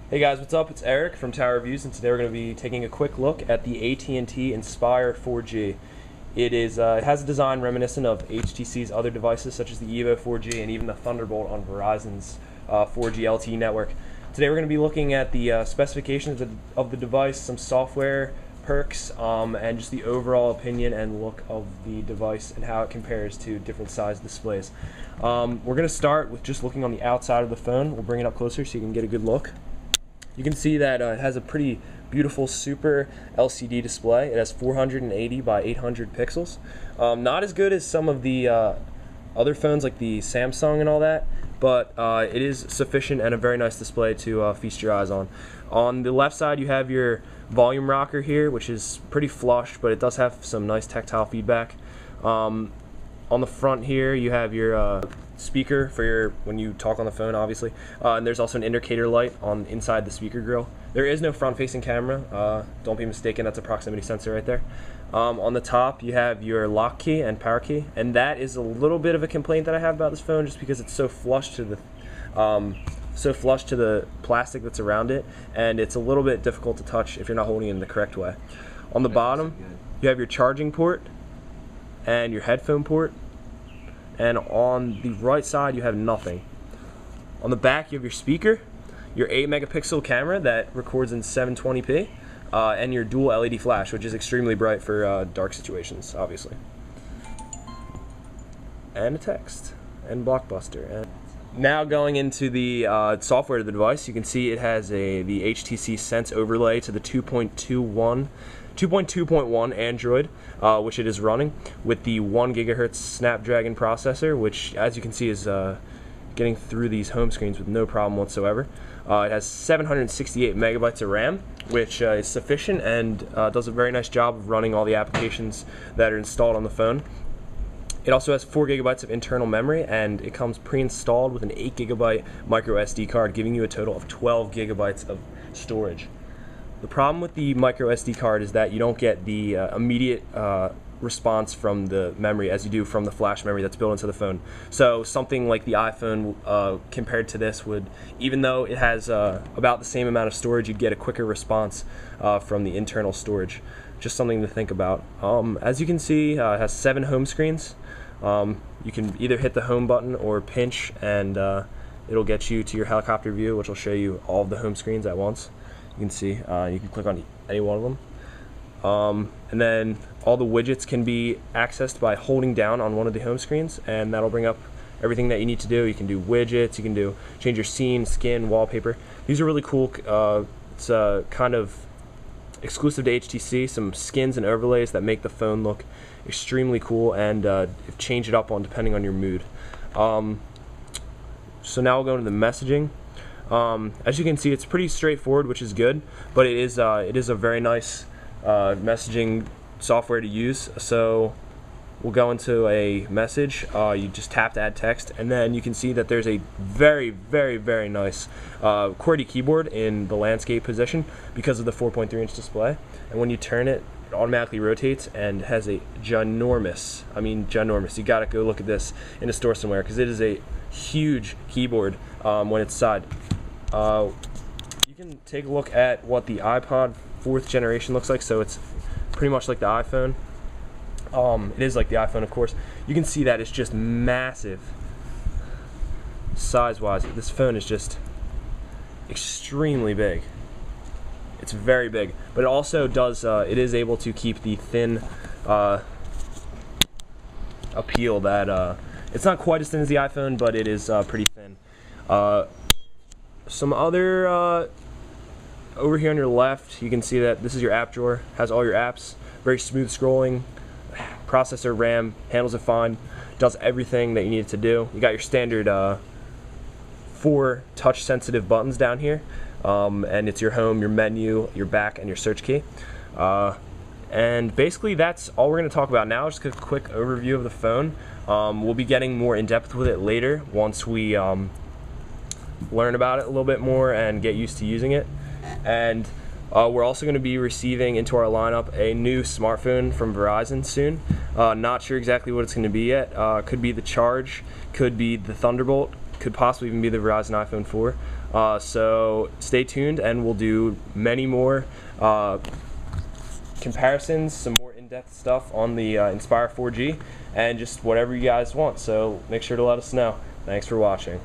Hey guys, what's up? It's Eric from Tower Reviews, and today we're going to be taking a quick look at the at&t Inspire 4G. It has a design reminiscent of HTC's other devices such as the Evo 4G and even the Thunderbolt on Verizon's 4G LTE network. Today we're going to be looking at the specifications of the device, some software perks, and just the overall opinion and look of the device and how it compares to different size displays. We're going to start with just looking on the outside of the phone. We'll bring it up closer so you can get a good look. You can see that it has a pretty beautiful super LCD display. It has 480 by 800 pixels. Not as good as some of the other phones like the Samsung and all that, but it is sufficient and a very nice display to feast your eyes on. On the left side you have your volume rocker here, which is pretty flush, but it does have some nice tactile feedback. On the front here you have your speaker for when you talk on the phone, obviously, and there's also an indicator light on inside the speaker grill. There is no front-facing camera, don't be mistaken, that's a proximity sensor right there. On the top you have your lock key and power key, and that is a little bit of a complaint that I have about this phone, just because it's so flush to the plastic that's around it, and it's a little bit difficult to touch if you're not holding it in the correct way. On the bottom you have your charging port and your headphone port, and on the right side you have nothing. On the back you have your speaker, your 8 megapixel camera that records in 720p, and your dual LED flash, which is extremely bright for dark situations, obviously. And a text, and Blockbuster. And now going into the software of the device, you can see it has the HTC Sense overlay to the 2.2.1 Android, which it is running with the 1 GHz Snapdragon processor, which, as you can see, is getting through these home screens with no problem whatsoever. It has 768 megabytes of RAM, which is sufficient and does a very nice job of running all the applications that are installed on the phone. It also has 4 gigabytes of internal memory, and it comes pre-installed with an 8 gigabyte micro SD card, giving you a total of 12 gigabytes of storage. The problem with the micro SD card is that you don't get the immediate response from the memory as you do from the flash memory that's built into the phone. So something like the iPhone compared to this would, even though it has about the same amount of storage, you'd get a quicker response from the internal storage. Just something to think about. As you can see, it has 7 home screens. You can either hit the home button or pinch, and it'll get you to your helicopter view, which will show you all of the home screens at once. You can see, you can click on any one of them. And then all the widgets can be accessed by holding down on one of the home screens, and that'll bring up everything that you need to do. You can do widgets, you can change your scene, skin, wallpaper. These are really cool. It's kind of exclusive to HTC, some skins and overlays that make the phone look extremely cool, and change it up on depending on your mood. So now we'll go into the messaging. As you can see, it's pretty straightforward, which is good, but it is a very nice messaging software to use. So we'll go into a message. You just tap to add text, and then you can see that there's a very, very, very nice QWERTY keyboard in the landscape position because of the 4.3-inch display. And when you turn it, it automatically rotates and has a ginormous, ginormous. You gotta go look at this in a store somewhere, because it is a huge keyboard when it's side. You can take a look at what the iPod 4th generation looks like. So it's pretty much like the iPhone. It is like the iPhone, of course. You can see that it's just massive size-wise. This phone is just extremely big. It's very big, but it also does. It is able to keep the thin appeal that it's not quite as thin as the iPhone, but it is pretty thin. Some other over here on your left, you can see that this is your app drawer. Has all your apps. Very smooth scrolling. Processor, RAM, handles it fine. Does everything that you need it to do. You got your standard 4 touch-sensitive buttons down here, and it's your home, your menu, your back, and your search key. And basically that's all we're going to talk about now. Just a quick overview of the phone. We'll be getting more in depth with it later once we learn about it a little bit more and get used to using it. And we're also going to be receiving into our lineup a new smartphone from Verizon soon. Not sure exactly what it's going to be yet. Could be the Charge, could be the Thunderbolt, could possibly even be the Verizon iPhone 4. So stay tuned, and we'll do many more comparisons, some more in-depth stuff on the Inspire 4G, and just whatever you guys want. So make sure to let us know. Thanks for watching.